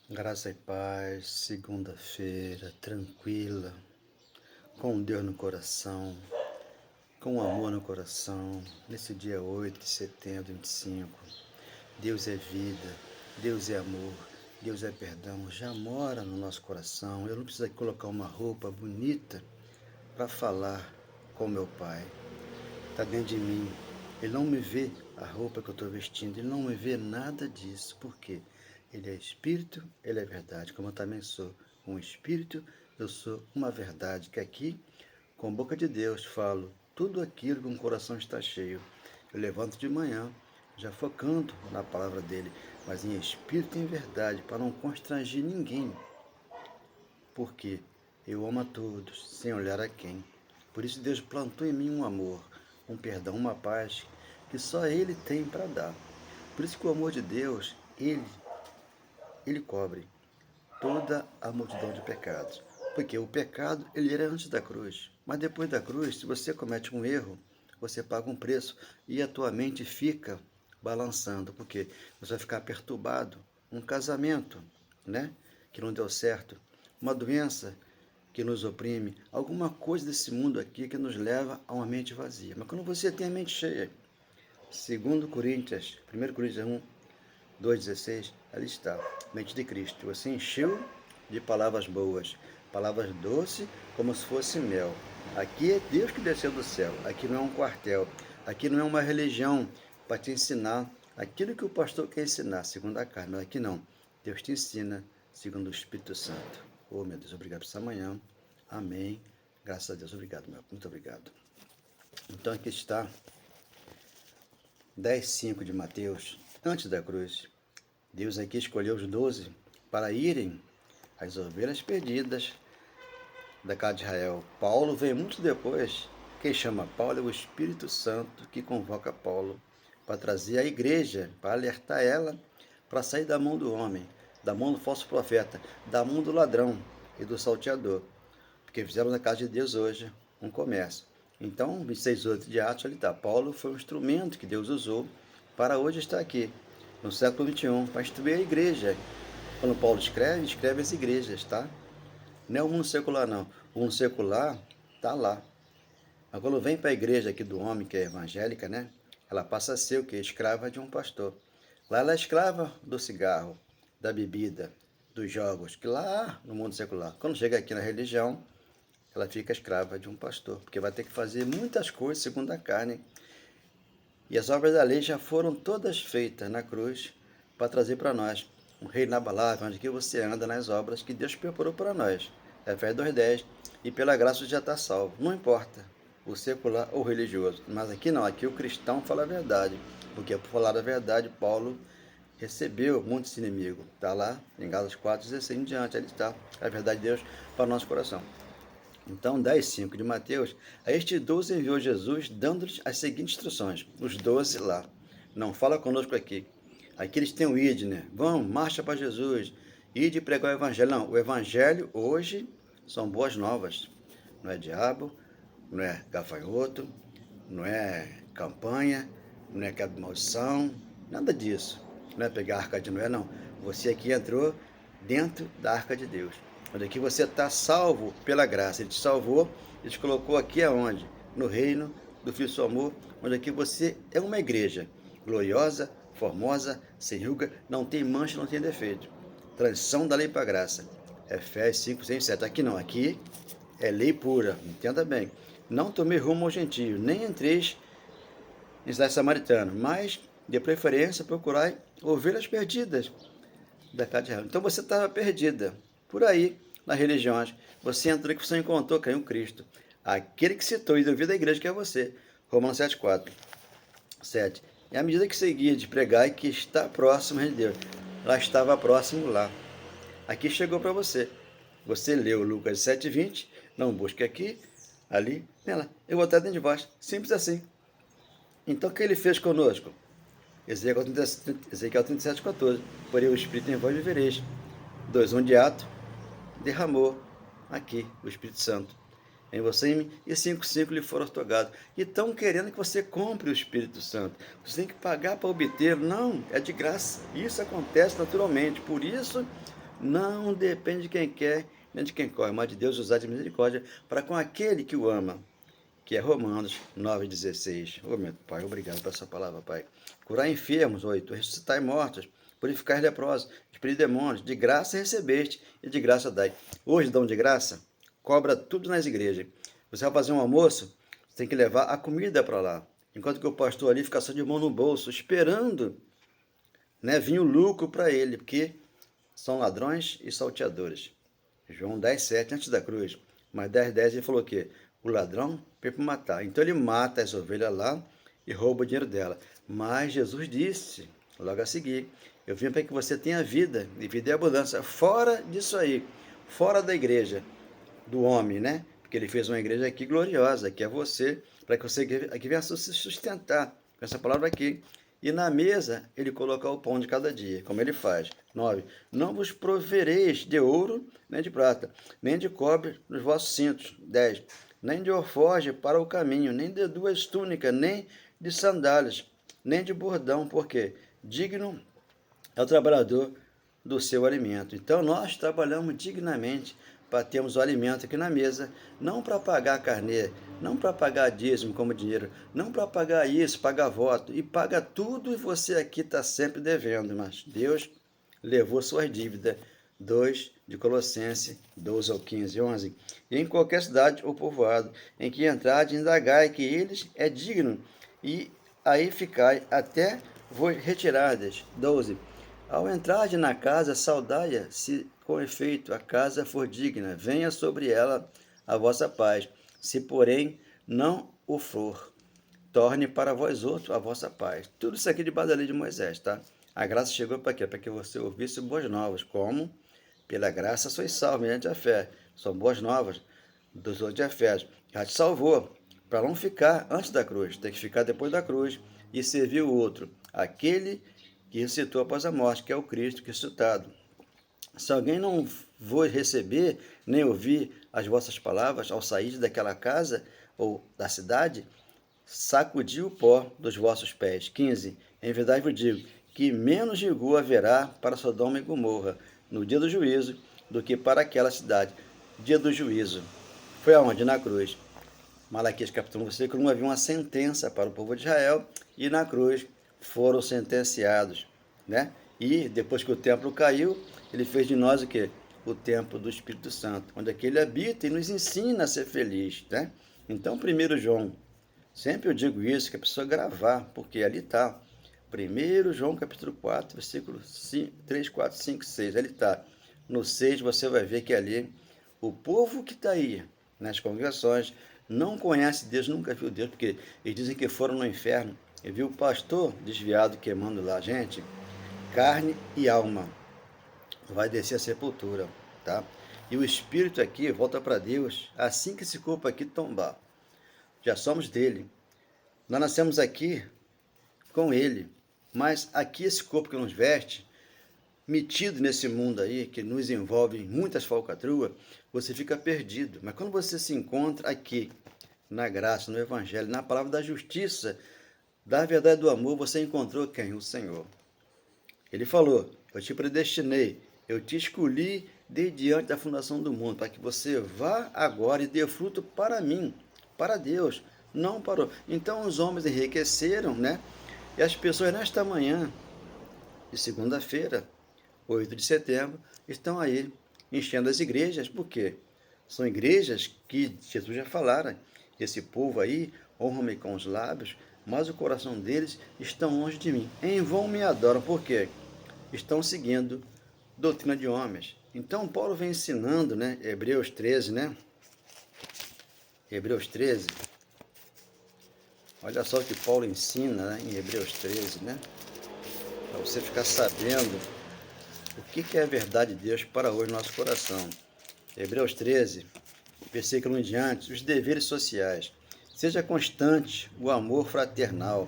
Graça e paz, segunda-feira, tranquila, com Deus no coração, com amor no coração, nesse dia 8 de setembro de 25. Deus é vida, Deus é amor, Deus é perdão, já mora no nosso coração. Eu não preciso colocar uma roupa bonita para falar com meu Pai. Está dentro de mim. Ele não me vê a roupa que eu estou vestindo, ele não me vê nada disso. Por quê? Ele é espírito, ele é verdade. Como eu também sou um espírito, eu sou uma verdade. Que aqui, com a boca de Deus, falo tudo aquilo que o coração está cheio. Eu levanto de manhã, já focando na palavra dele, mas em espírito e em verdade, para não constranger ninguém. Porque eu amo a todos, sem olhar a quem. Por isso Deus plantou em mim um amor, um perdão, uma paz que só Ele tem para dar. Por isso que o amor de Deus, Ele cobre toda a multidão de pecados. Porque o pecado, ele era antes da cruz. Mas depois da cruz, se você comete um erro, você paga um preço e a tua mente fica balançando, porque você vai ficar perturbado. Um casamento, né, que não deu certo, uma doença que nos oprime, alguma coisa desse mundo aqui que nos leva a uma mente vazia. Mas quando você tem a mente cheia, 2 Coríntios, 1 Coríntios 1, 2,16, ali está, mente de Cristo. Você encheu de palavras boas, palavras doces, como se fosse mel. Aqui é Deus que desceu do céu, aqui não é um quartel, aqui não é uma religião para te ensinar aquilo que o pastor quer ensinar, segundo a carne, mas aqui não. Deus te ensina segundo o Espírito Santo. Oh, meu Deus, obrigado por essa manhã. Amém. Graças a Deus, obrigado, meu. Muito obrigado. Então aqui está 10:5 de Mateus, antes da cruz. Deus aqui escolheu os 12 para irem às ovelhas perdidas da casa de Israel. Paulo veio muito depois. Quem chama Paulo é o Espírito Santo que convoca Paulo para trazer a igreja, para alertar ela, para sair da mão do homem, da mão do falso profeta, da mão do ladrão e do salteador. Porque fizemos na casa de Deus hoje um comércio. Então, 26:8 de Atos, ali está. Paulo foi um instrumento que Deus usou para hoje estar aqui, no século XXI, para instruir a igreja. Quando Paulo escreve as igrejas, tá? Não é o mundo secular, não. O mundo secular está lá. Mas quando vem para a igreja aqui do homem, que é evangélica, né? Ela passa a ser o quê? Escrava de um pastor. Lá ela é escrava do cigarro, da bebida, dos jogos, que lá no mundo secular. Quando chega aqui na religião, ela fica escrava de um pastor, porque vai ter que fazer muitas coisas segundo a carne. E as obras da lei já foram todas feitas na cruz para trazer para nós um reino inabalável, onde que você anda nas obras que Deus preparou para nós. Efésios 2:10. E pela graça você já está salvo. Não importa o secular ou o religioso. Mas aqui não, aqui o cristão fala a verdade. Porque por falar a verdade, Paulo recebeu muitos inimigos. Está lá em Gálatas 4:16 em diante. Ali está a verdade de Deus para o nosso coração. Então, 10:5 de Mateus, a estes 12 enviou Jesus, dando-lhes as seguintes instruções. Os 12 lá. Não fala conosco aqui. Aqui eles têm o id, né? Vão, marcha para Jesus. Ide pregar o evangelho. Não, o evangelho hoje são boas novas. Não é diabo, não é gafanhoto, não é campanha, não é quebra de maldição, nada disso. Não é pegar a arca de Noé, não. Você aqui entrou dentro da arca de Deus. Onde aqui você está salvo pela graça. Ele te salvou, ele te colocou aqui aonde? No reino do Filho do seu amor, onde aqui você é uma igreja gloriosa, formosa, sem ruga, não tem mancha, não tem defeito. Transição da lei para a graça. Efésios 5, 6, 7. Aqui não, aqui é lei pura, entenda bem. Não tomei rumo ao gentio, nem entreis em cidade samaritana, mas, de preferência, procurai ovelhas perdidas da casa de Israel. Então você estava perdida por aí nas religiões. Você entrou que você encontrou caiu Cristo. Aquele que citou e duvida da igreja que é você. Romanos 7:4. 7. E à medida que seguia de pregar e que está próximo de Deus, ela estava próximo lá. Aqui chegou para você. Você leu Lucas 7:20, não busque aqui, ali, nela. Eu vou estar dentro de vós. Simples assim. Então o que ele fez conosco? Ezequiel 37:14. Porém o Espírito em vós vivereis. 2:1 de Atos, derramou aqui o Espírito Santo em você e em mim, e 5:5 lhe foram otorgados. E estão querendo que você compre o Espírito Santo. Você tem que pagar para obter. Não, é de graça. Isso acontece naturalmente. Por isso, não depende de quem quer, nem de quem corre, mas de Deus usar de misericórdia para com aquele que o ama, que é Romanos 9,16. Ô meu Pai, obrigado por essa palavra, Pai. Curar enfermos, 8. Ressuscitar mortos, purificar leprosos, expelir demônios, de graça recebeste e de graça dai. Hoje dão de graça, cobra tudo nas igrejas. Você vai fazer um almoço, você tem que levar a comida para lá. Enquanto que o pastor ali fica só de mão no bolso, esperando, né, vir o lucro para ele, porque são ladrões e salteadores. João 10,7, antes da cruz. Mas 10,10 ele falou que o ladrão veio para matar. Então ele mata as ovelhas lá e rouba o dinheiro dela. Mas Jesus disse, logo a seguir, eu vim para que você tenha vida, e vida e abundância. Fora disso aí, fora da igreja, do homem, né? Porque ele fez uma igreja aqui gloriosa, que é você, para que você aqui venha se sustentar com essa palavra aqui. E na mesa ele colocar o pão de cada dia, como ele faz. 9. Não vos provereis de ouro, nem de prata, nem de cobre nos vossos cintos. 10. Nem de alforje para o caminho, nem de duas túnicas, nem de sandálias, nem de bordão, porque digno é o trabalhador do seu alimento. Então nós trabalhamos dignamente para termos o alimento aqui na mesa, não para pagar carnê, não para pagar dízimo como dinheiro, não para pagar isso, pagar voto, e paga tudo e você aqui está sempre devendo, mas Deus levou suas dívidas. 2 de Colossenses 12 ao 15, 11. E em qualquer cidade ou povoado em que entrardes, indagai que eles é digno, e aí ficai até vos retirardes. 12. Ao entrar na casa, saudai-a, se com efeito a casa for digna, venha sobre ela a vossa paz. Se, porém, não o for, torne para vós outros a vossa paz. Tudo isso aqui debaixo da lei de Moisés, tá? A graça chegou para quê? Para que você ouvisse boas novas. Como? Pela graça sois salvos, mediante a fé. São boas novas dos outros de Efésios. Já te salvou, para não ficar antes da cruz. Tem que ficar depois da cruz e servir o outro. Aquele que ressuscitou após a morte, que é o Cristo ressuscitado. Se alguém não vos receber, nem ouvir as vossas palavras ao sair daquela casa ou da cidade, sacudi o pó dos vossos pés. 15. Em verdade vos digo que menos rigor haverá para Sodoma e Gomorra no dia do juízo do que para aquela cidade. Dia do juízo. Foi aonde? Na cruz. Malaquias capítulo 1, versículo 1, havia uma sentença para o povo de Israel e na cruz foram sentenciados, né? E depois que o templo caiu, ele fez de nós o quê? O templo do Espírito Santo, onde é que ele habita e nos ensina a ser feliz, né? Então, 1 João, sempre eu digo isso, que a pessoa gravar, porque ali está. 1 João capítulo 4, versículo 5, 3, 4, 5, 6, ali está. No 6 você vai ver que ali o povo que está aí nas congregações não conhece Deus, nunca viu Deus, porque eles dizem que foram no inferno e viu o pastor desviado queimando lá. Gente, carne e alma vai descer a sepultura, tá? E o espírito aqui volta para Deus assim que esse corpo aqui tombar. Já somos dele. Nós nascemos aqui com ele, mas aqui esse corpo que nos veste, metido nesse mundo aí, que nos envolve em muitas falcatruas, você fica perdido. Mas quando você se encontra aqui, na graça, no Evangelho, na palavra da justiça, da verdade do amor, você encontrou quem? O Senhor. Ele falou, eu te predestinei, eu te escolhi desde diante da fundação do mundo, para que você vá agora e dê fruto para mim, para Deus, não para o... Então os homens enriqueceram, né? E as pessoas nesta manhã, de segunda-feira, 8 de setembro, estão aí enchendo as igrejas. Por quê? São igrejas que Jesus já falara. Esse povo aí honra-me com os lábios, mas o coração deles está longe de mim. Em vão me adoram. Por quê? Estão seguindo doutrina de homens. Então Paulo vem ensinando, né? Hebreus 13, né? Hebreus 13. Olha só o que Paulo ensina, né? Em Hebreus 13, né? Para você ficar sabendo o que é a verdade de Deus para hoje no nosso coração. Hebreus 13, versículo em diante, os deveres sociais. Seja constante o amor fraternal.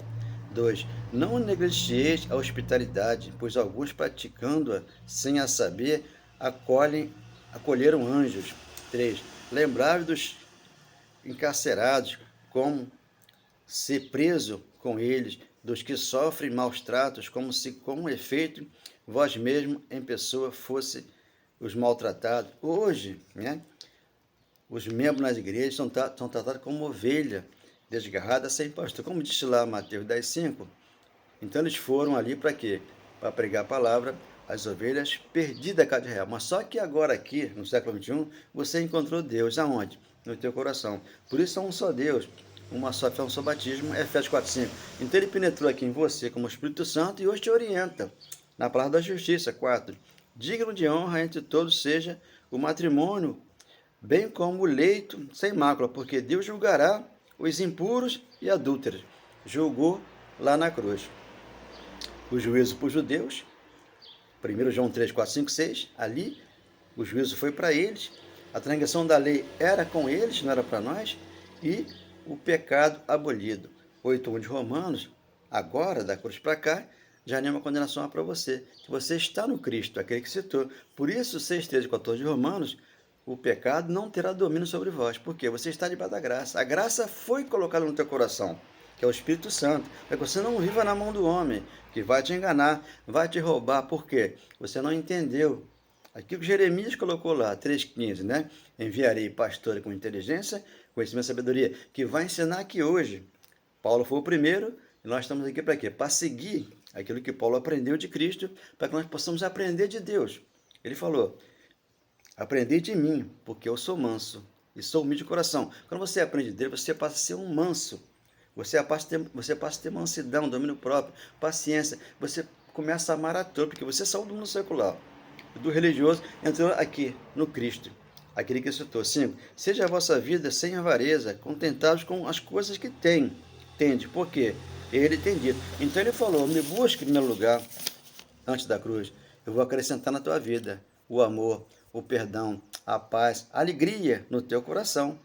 2. Não negligeis a hospitalidade, pois alguns praticando-a sem a saber, acolheram anjos. 3. Lembrai dos encarcerados, como se preso com eles, dos que sofrem maus tratos, como se com efeito vós mesmo em pessoa fosse os maltratados. Hoje, né, os membros nas igrejas são tratados como ovelha desgarrada sem pastor. Como disse lá Mateus 10:5, então eles foram ali para quê? Para pregar a palavra às ovelhas perdidas da casa de Israel. Mas só que agora aqui, no século XXI, você encontrou Deus. Aonde? No teu coração. Por isso é um só Deus, uma só fé, um só batismo, Efésios 4:5. Então ele penetrou aqui em você como Espírito Santo e hoje te orienta. Na palavra da justiça, 4. Digno de honra entre todos seja o matrimônio, bem como o leito sem mácula, porque Deus julgará os impuros e adúlteros. Julgou lá na cruz. O juízo para os judeus, 1 João 3, 4, 5, 6, ali o juízo foi para eles, a transgressão da lei era com eles, não era para nós, e o pecado abolido. 8:1 de Romanos, agora, da cruz para cá, já nenhuma condenação há para você, que você está no Cristo, aquele que citou. Por isso, 6, 13 e 14 de Romanos, o pecado não terá domínio sobre vós, porque você está debaixo da graça. A graça foi colocada no teu coração, que é o Espírito Santo, para que você não viva na mão do homem, que vai te enganar, vai te roubar. Por quê? Você não entendeu. Aquilo que Jeremias colocou lá, 3,15, né? Enviarei pastores com inteligência, conhecimento e sabedoria, que vai ensinar aqui hoje. Paulo foi o primeiro, e nós estamos aqui para quê? Para seguir aquilo que Paulo aprendeu de Cristo, para que nós possamos aprender de Deus. Ele falou, aprendei de mim, porque eu sou manso e sou humilde de coração. Quando você aprende dele, você passa a ser um manso. Você passa a ter mansidão, domínio próprio, paciência. Você começa a amar a todos, porque você saiu do mundo secular, do religioso, entrou aqui, no Cristo. Aquele que citou. 5. Seja a vossa vida sem avareza, contentados com as coisas que tem. Entende? Por quê? Ele tem dito. Então ele falou, me busque em primeiro lugar, antes da cruz. Eu vou acrescentar na tua vida o amor, o perdão, a paz, a alegria no teu coração.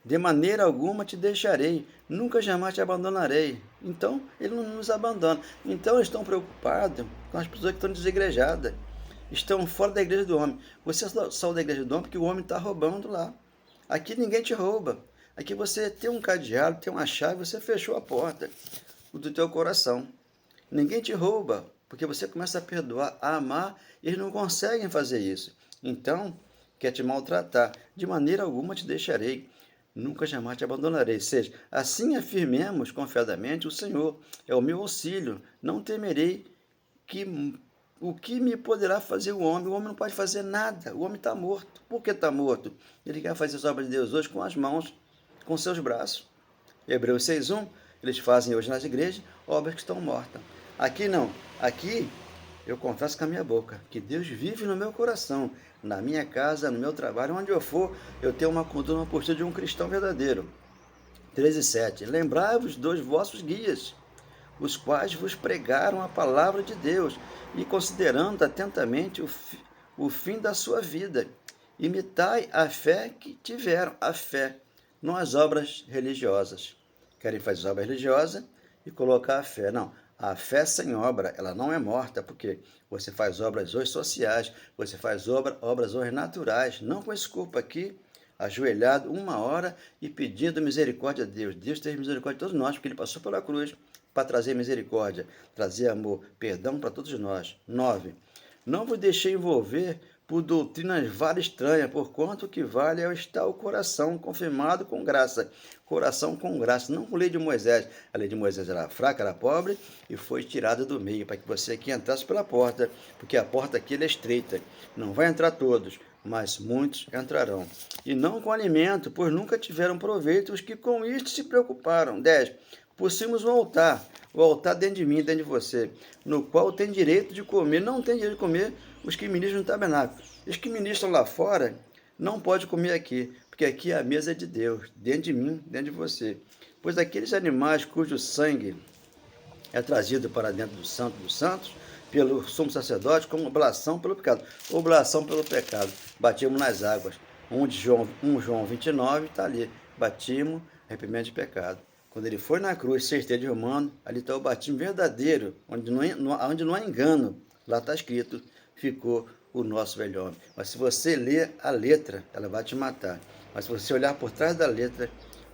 De maneira alguma te deixarei, nunca jamais te abandonarei. Então, ele não nos abandona. Então, eles estão preocupados com as pessoas que estão desigrejadas, estão fora da igreja do homem. Você saiu da igreja do homem porque o homem está roubando lá. Aqui ninguém te rouba. Aqui você tem um cadeado, tem uma chave, você fechou a porta do teu coração. Ninguém te rouba, porque você começa a perdoar, a amar, e eles não conseguem fazer isso. Então, quer te maltratar. De maneira alguma te deixarei, nunca jamais te abandonarei. Ou seja, assim afirmemos confiadamente, o Senhor é o meu auxílio, não temerei o que me poderá fazer o homem. O homem não pode fazer nada, o homem está morto. Por que está morto? Ele quer fazer as obras de Deus hoje com as mãos, com seus braços. Hebreus 6:1, eles fazem hoje nas igrejas obras que estão mortas. Aqui não, aqui eu confesso com a minha boca que Deus vive no meu coração, na minha casa, no meu trabalho, onde eu for, eu tenho uma conduta, uma postura de um cristão verdadeiro. 13:7. Lembrai-vos dos vossos guias, os quais vos pregaram a palavra de Deus, e considerando atentamente o fim da sua vida, imitai a fé que tiveram, a fé, não as obras religiosas. Querem fazer obra religiosa e colocar a fé. Não, a fé sem obra, ela não é morta, porque você faz obras hoje sociais, você faz obras hoje naturais, não com esse corpo aqui, ajoelhado 1 hora e pedindo misericórdia a Deus. Deus tem misericórdia de todos nós, porque Ele passou pela cruz para trazer misericórdia, trazer amor, perdão para todos nós. 9. Não vos deixei envolver por doutrinas várias estranhas, por quanto que vale é estar o coração confirmado com graça. Coração com graça, não com a lei de Moisés. A lei de Moisés era fraca, era pobre e foi tirada do meio, para que você aqui entrasse pela porta, porque a porta aqui é estreita. Não vai entrar todos, mas muitos entrarão. E não com alimento, pois nunca tiveram proveito os que com isto se preocuparam. 10. Possuímos um altar, o altar dentro de mim, dentro de você, no qual tem direito de comer. Não tem direito de comer os que ministram no tabernáculo. Os que ministram lá fora não podem comer aqui, porque aqui a mesa é de Deus, dentro de mim, dentro de você. Pois aqueles animais cujo sangue é trazido para dentro do Santo dos Santos, pelo sumo sacerdote, como oblação pelo pecado. Oblação pelo pecado. Batimos nas águas. 1 João 29 está ali. Batimos, arrependimento de pecado. Quando ele foi na cruz, 6 de Romano, ali está o batismo verdadeiro, onde não há engano. Lá está escrito, ficou o nosso velho homem. Mas se você ler a letra, ela vai te matar. Mas se você olhar por trás da letra,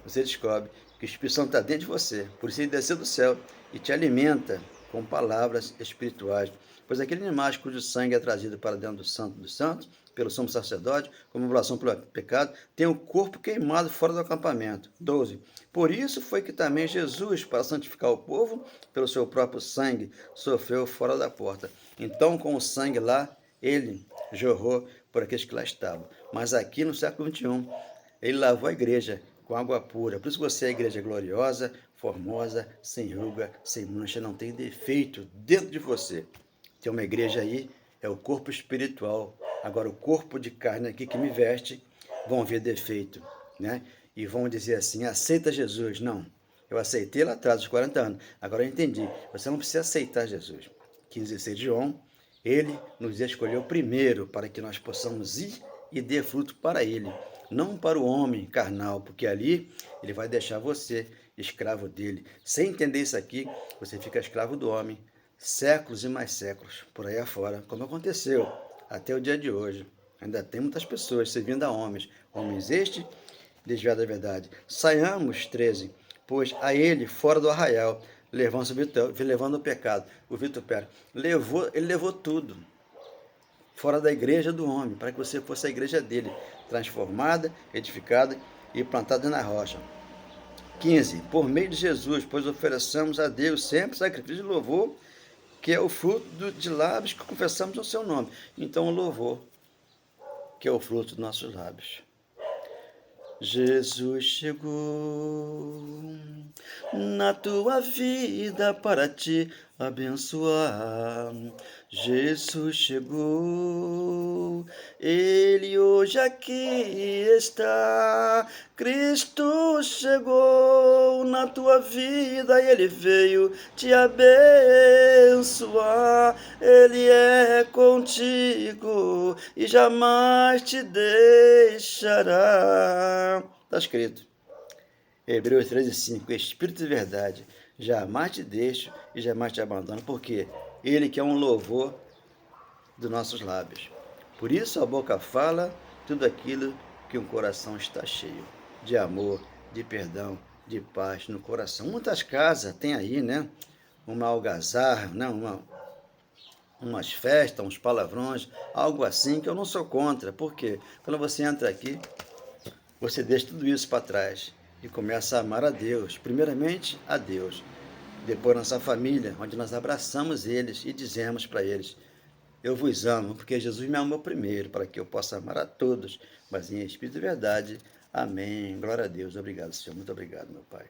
você descobre que o Espírito Santo está dentro de você. Por isso ele desceu do céu e te alimenta com palavras espirituais. Pois aquele animal cujo sangue é trazido para dentro do Santo dos Santos, pelo sumo sacerdote, como oblação pelo pecado, tem o corpo queimado fora do acampamento. 12. Por isso foi que também Jesus, para santificar o povo, pelo seu próprio sangue, sofreu fora da porta. Então, com o sangue lá, ele jorrou por aqueles que lá estavam. Mas aqui no século XXI, ele lavou a igreja com água pura. Por isso você é a igreja gloriosa, formosa, sem ruga, sem mancha, não tem defeito dentro de você. Tem uma igreja aí, é o corpo espiritual. Agora, o corpo de carne aqui que me veste, vão ver defeito, né? E vão dizer assim, aceita Jesus. Não, eu aceitei lá atrás, aos 40 anos. Agora eu entendi, você não precisa aceitar Jesus. 15:6 de João, ele nos escolheu primeiro para que nós possamos ir e dê fruto para ele, não para o homem carnal, porque ali ele vai deixar você escravo dele. Sem entender isso aqui, você fica escravo do homem, séculos e mais séculos, por aí afora, como aconteceu até o dia de hoje. Ainda tem muitas pessoas servindo a homens, homens este desviados da verdade. Saiamos, 13, pois a ele, fora do arraial, levando o pecado, o vitupério, ele levou tudo, fora da igreja do homem, para que você fosse a igreja dele, transformada, edificada e plantada na rocha. 15. Por meio de Jesus, pois ofereçamos a Deus sempre sacrifício de louvor, que é o fruto de lábios que confessamos o seu nome. Então, o louvor, que é o fruto dos nossos lábios. Jesus chegou na tua vida para te abençoar. Jesus chegou, ele hoje aqui está. Cristo chegou na tua vida e ele veio te abençoar. Ele é contigo e jamais te deixará. Está escrito. Hebreus 13:5, Espírito de verdade, jamais te deixo e jamais te abandono, porque ele que é um louvor dos nossos lábios. Por isso a boca fala tudo aquilo que um coração está cheio, de amor, de perdão, de paz no coração. Muitas casas tem aí, né, uma algazarra, né, umas festas, uns palavrões, algo assim que eu não sou contra, porque quando você entra aqui, você deixa tudo isso para trás e começa a amar a Deus, primeiramente a Deus, depois nossa família, onde nós abraçamos eles e dizemos para eles, eu vos amo, porque Jesus me amou primeiro, para que eu possa amar a todos, mas em espírito e verdade. Amém. Glória a Deus. Obrigado, Senhor. Muito obrigado, meu Pai.